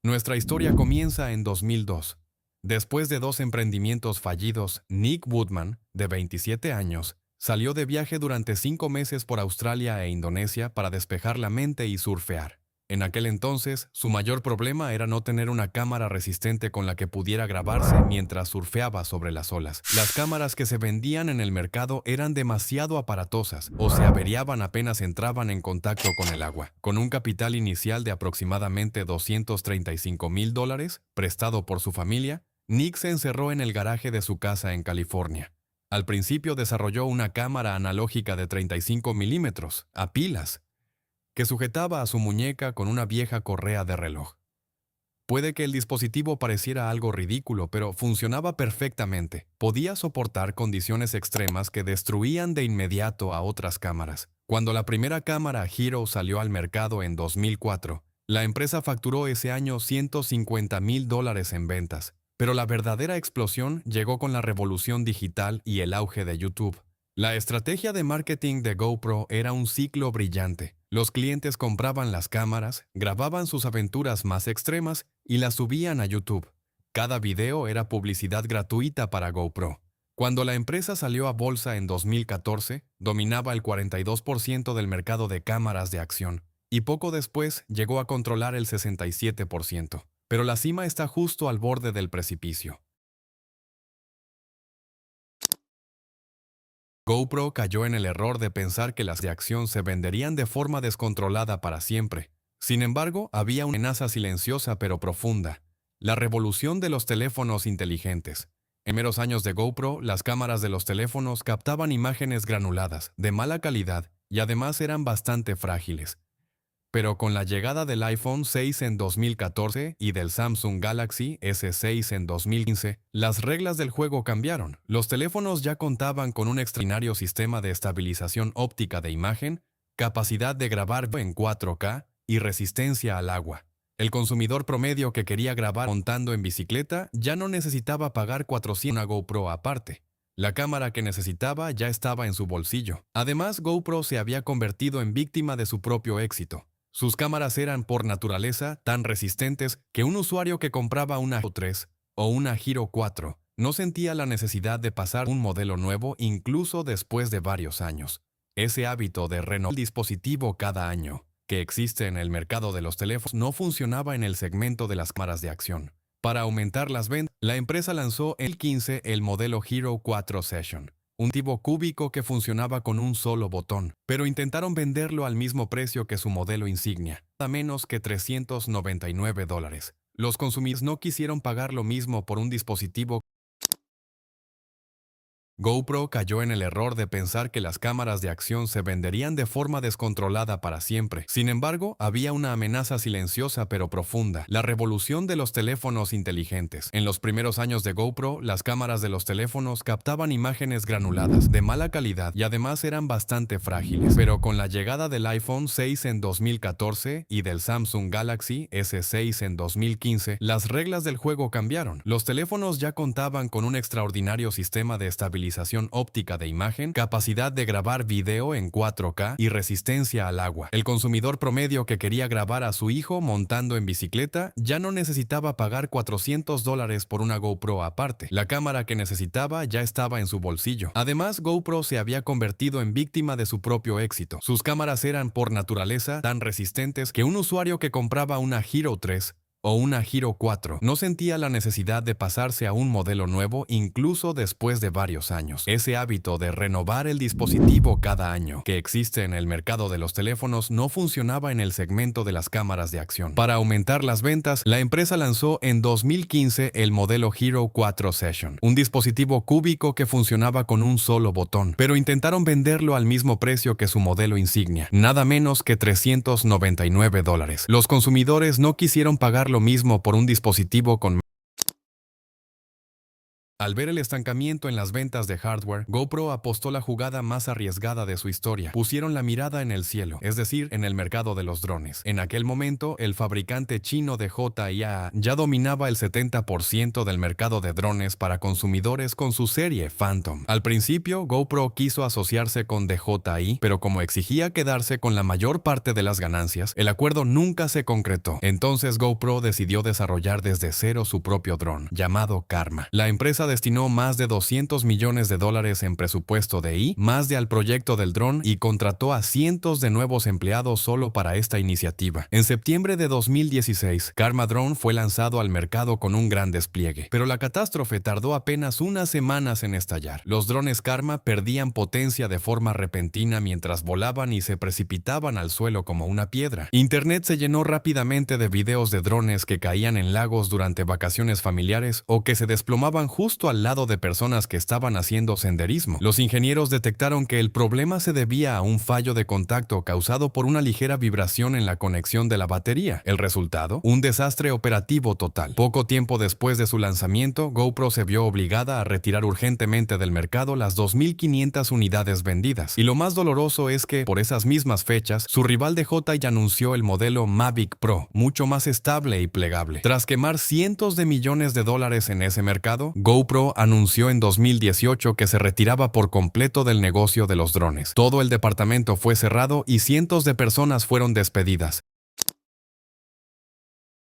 Nuestra historia comienza en 2002. Después de dos emprendimientos fallidos, Nick Woodman, de 27 años, salió de viaje durante 5 meses por Australia e Indonesia para despejar la mente y surfear. En aquel entonces, su mayor problema era no tener una cámara resistente con la que pudiera grabarse mientras surfeaba sobre las olas. Las cámaras que se vendían en el mercado eran demasiado aparatosas o se averiaban apenas entraban en contacto con el agua. Con un capital inicial de aproximadamente $235,000, prestado por su familia, Nick se encerró en el garaje de su casa en California. Al principio desarrolló una cámara analógica de 35 milímetros, a pilas, que sujetaba a su muñeca con una vieja correa de reloj. Puede que el dispositivo pareciera algo ridículo, pero funcionaba perfectamente. Podía soportar condiciones extremas que destruían de inmediato a otras cámaras. Cuando la primera cámara Hero salió al mercado en 2004, la empresa facturó ese año $150,000 en ventas. Pero la verdadera explosión llegó con la revolución digital y el auge de YouTube. La estrategia de marketing de GoPro era un ciclo brillante. Los clientes compraban las cámaras, grababan sus aventuras más extremas y las subían a YouTube. Cada video era publicidad gratuita para GoPro. Cuando la empresa salió a bolsa en 2014, dominaba el 42% del mercado de cámaras de acción y poco después llegó a controlar el 67%. Pero la cima está justo al borde del precipicio. GoPro cayó en el error de pensar que las de acción se venderían de forma descontrolada para siempre. Sin embargo, había una amenaza silenciosa pero profunda: la revolución de los teléfonos inteligentes. En meros años de GoPro, las cámaras de los teléfonos captaban imágenes granuladas, de mala calidad, y además eran bastante frágiles. Pero con la llegada del iPhone 6 en 2014 y del Samsung Galaxy S6 en 2015, las reglas del juego cambiaron. Los teléfonos ya contaban con un extraordinario sistema de estabilización óptica de imagen, capacidad de grabar en 4K y resistencia al agua. El consumidor promedio que quería grabar montando en bicicleta ya no necesitaba pagar 400 una GoPro aparte. La cámara que necesitaba ya estaba en su bolsillo. Además, GoPro se había convertido en víctima de su propio éxito. Sus cámaras eran por naturaleza tan resistentes que un usuario que compraba una Hero 3 o una Hero 4 no sentía la necesidad de pasar un modelo nuevo incluso después de varios años. Ese hábito de renovar el dispositivo cada año, que existe en el mercado de los teléfonos, no funcionaba en el segmento de las cámaras de acción. Para aumentar las ventas, la empresa lanzó en 2015 el modelo Hero 4 Session, un tipo cúbico que funcionaba con un solo botón, pero intentaron venderlo al mismo precio que su modelo insignia, a menos que $399. Los consumidores no quisieron pagar lo mismo por un dispositivo. GoPro cayó en el error de pensar que las cámaras de acción se venderían de forma descontrolada para siempre. Sin embargo, había una amenaza silenciosa pero profunda: la revolución de los teléfonos inteligentes. En los primeros años de GoPro, las cámaras de los teléfonos captaban imágenes granuladas, de mala calidad y además eran bastante frágiles. Pero con la llegada del iPhone 6 en 2014 y del Samsung Galaxy S6 en 2015, las reglas del juego cambiaron. Los teléfonos ya contaban con un extraordinario sistema de estabilización óptica de imagen, capacidad de grabar video en 4K y resistencia al agua. El consumidor promedio que quería grabar a su hijo montando en bicicleta ya no necesitaba pagar $400 por una GoPro aparte. La cámara que necesitaba ya estaba en su bolsillo. Además, GoPro se había convertido en víctima de su propio éxito. Sus cámaras eran por naturaleza tan resistentes que un usuario que compraba una Hero 3 o una Hero 4 no sentía la necesidad de pasarse a un modelo nuevo incluso después de varios años. Ese hábito de renovar el dispositivo cada año, que existe en el mercado de los teléfonos, no funcionaba en el segmento de las cámaras de acción. Para aumentar las ventas, la empresa lanzó en 2015 el modelo Hero 4 Session, un dispositivo cúbico que funcionaba con un solo botón, pero intentaron venderlo al mismo precio que su modelo insignia, nada menos que $399. Los consumidores no quisieron pagar lo mismo por un dispositivo con Al ver el estancamiento en las ventas de hardware, GoPro apostó la jugada más arriesgada de su historia. Pusieron la mirada en el cielo, es decir, en el mercado de los drones. En aquel momento, el fabricante chino de DJI ya dominaba el 70% del mercado de drones para consumidores con su serie Phantom. Al principio, GoPro quiso asociarse con DJI, pero como exigía quedarse con la mayor parte de las ganancias, el acuerdo nunca se concretó. Entonces GoPro decidió desarrollar desde cero su propio dron, llamado Karma. La empresa destinó más de $200 millones en presupuesto de más de al proyecto del dron y contrató a cientos de nuevos empleados solo para esta iniciativa. En septiembre de 2016, Karma Drone fue lanzado al mercado con un gran despliegue, pero la catástrofe tardó apenas unas semanas en estallar. Los drones Karma perdían potencia de forma repentina mientras volaban y se precipitaban al suelo como una piedra. Internet se llenó rápidamente de videos de drones que caían en lagos durante vacaciones familiares o que se desplomaban justo al lado de personas que estaban haciendo senderismo. Los ingenieros detectaron que el problema se debía a un fallo de contacto causado por una ligera vibración en la conexión de la batería. El resultado, un desastre operativo total. Poco tiempo después de su lanzamiento, GoPro se vio obligada a retirar urgentemente del mercado las 2.500 unidades vendidas. Y lo más doloroso es que, por esas mismas fechas, su rival DJI anunció el modelo Mavic Pro, mucho más estable y plegable. Tras quemar cientos de millones de dólares en ese mercado, GoPro anunció en 2018 que se retiraba por completo del negocio de los drones. Todo el departamento fue cerrado y cientos de personas fueron despedidas.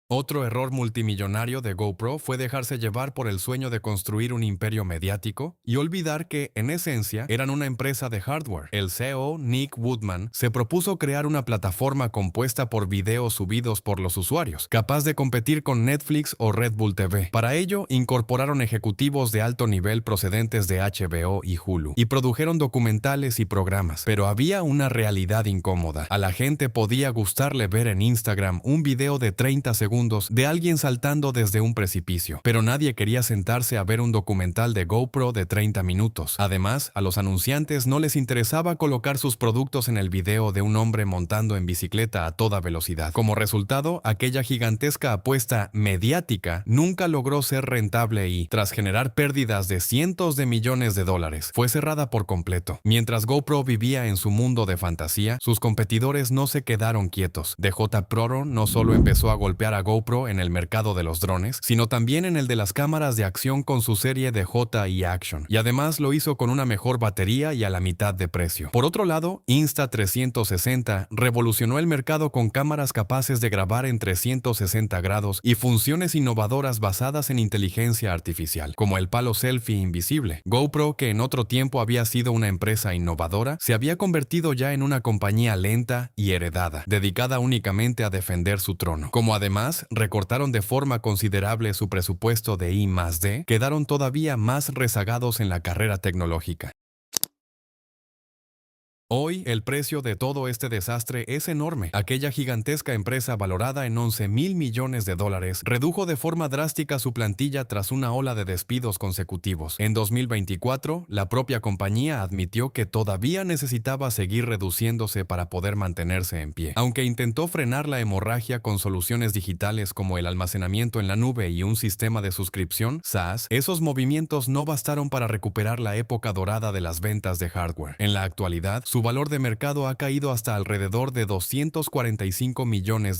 Otro error multimillonario de GoPro fue dejarse llevar por el sueño de construir un imperio mediático y olvidar que, en esencia, eran una empresa de hardware. El CEO, Nick Woodman, se propuso crear una plataforma compuesta por videos subidos por los usuarios, capaz de competir con Netflix o Red Bull TV. Para ello, incorporaron ejecutivos de alto nivel procedentes de HBO y Hulu, y produjeron documentales y programas. Pero había una realidad incómoda. A la gente podía gustarle ver en Instagram un video de 30 segundos de alguien saltando desde un precipicio, pero nadie quería sentarse a ver un documental de GoPro de 30 minutos. Además, a los anunciantes no les interesaba colocar sus productos en el video de un hombre montando en bicicleta a toda velocidad. Como resultado, aquella gigantesca apuesta mediática nunca logró ser rentable y, tras generar pérdidas de cientos de millones de dólares, fue cerrada por completo. Mientras GoPro vivía en su mundo de fantasía, sus competidores no se quedaron quietos. DJI Pro no solo empezó a golpear a GoPro en el mercado de los drones, sino también en el de las cámaras de acción con su serie de DJI Action, y además lo hizo con una mejor batería y a la mitad de precio. Por otro lado, Insta360 revolucionó el mercado con cámaras capaces de grabar en 360 grados y funciones innovadoras basadas en inteligencia artificial, como el palo selfie invisible. GoPro, que en otro tiempo había sido una empresa innovadora, se había convertido ya en una compañía lenta y heredada, dedicada únicamente a defender su trono. Como además recortaron de forma considerable su presupuesto de I+D, quedaron todavía más rezagados en la carrera tecnológica. Hoy, el precio de todo este desastre es enorme. Aquella gigantesca empresa valorada en $11.000 millones redujo de forma drástica su plantilla tras una ola de despidos consecutivos. En 2024, la propia compañía admitió que todavía necesitaba seguir reduciéndose para poder mantenerse en pie. Aunque intentó frenar la hemorragia con soluciones digitales como el almacenamiento en la nube y un sistema de suscripción, SaaS, esos movimientos no bastaron para recuperar la época dorada de las ventas de hardware. En la actualidad, su valor de mercado ha caído hasta alrededor de $245 millones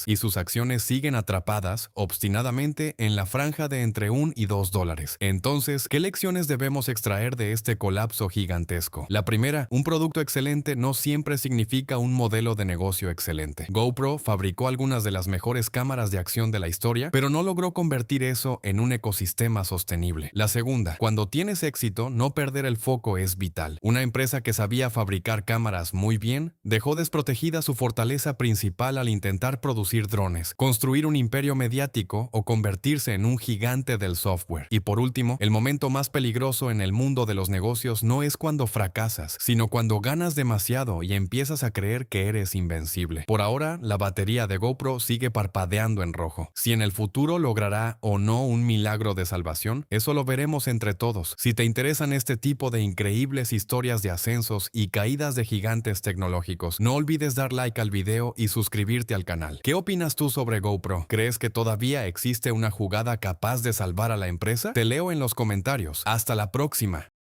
y sus acciones siguen atrapadas obstinadamente en la franja de entre $1 y $2. Entonces, ¿qué lecciones debemos extraer de este colapso gigantesco? La primera, un producto excelente no siempre significa un modelo de negocio excelente. GoPro fabricó algunas de las mejores cámaras de acción de la historia, pero no logró convertir eso en un ecosistema sostenible. La segunda, cuando tienes éxito, no perder el foco es vital. Una empresa que sabía fabricar cámaras muy bien, dejó desprotegida su fortaleza principal al intentar producir drones, construir un imperio mediático o convertirse en un gigante del software. Y por último, el momento más peligroso en el mundo de los negocios no es cuando fracasas, sino cuando ganas demasiado y empiezas a creer que eres invencible. Por ahora, la batería de GoPro sigue parpadeando en rojo. Si en el futuro logrará o no un milagro de salvación, eso lo veremos entre todos. Si te interesan este tipo de increíbles historias de ascensos y caídas caídas de gigantes tecnológicos. No olvides dar like al video y suscribirte al canal. ¿Qué opinas tú sobre GoPro? ¿Crees que todavía existe una jugada capaz de salvar a la empresa? Te leo en los comentarios. Hasta la próxima.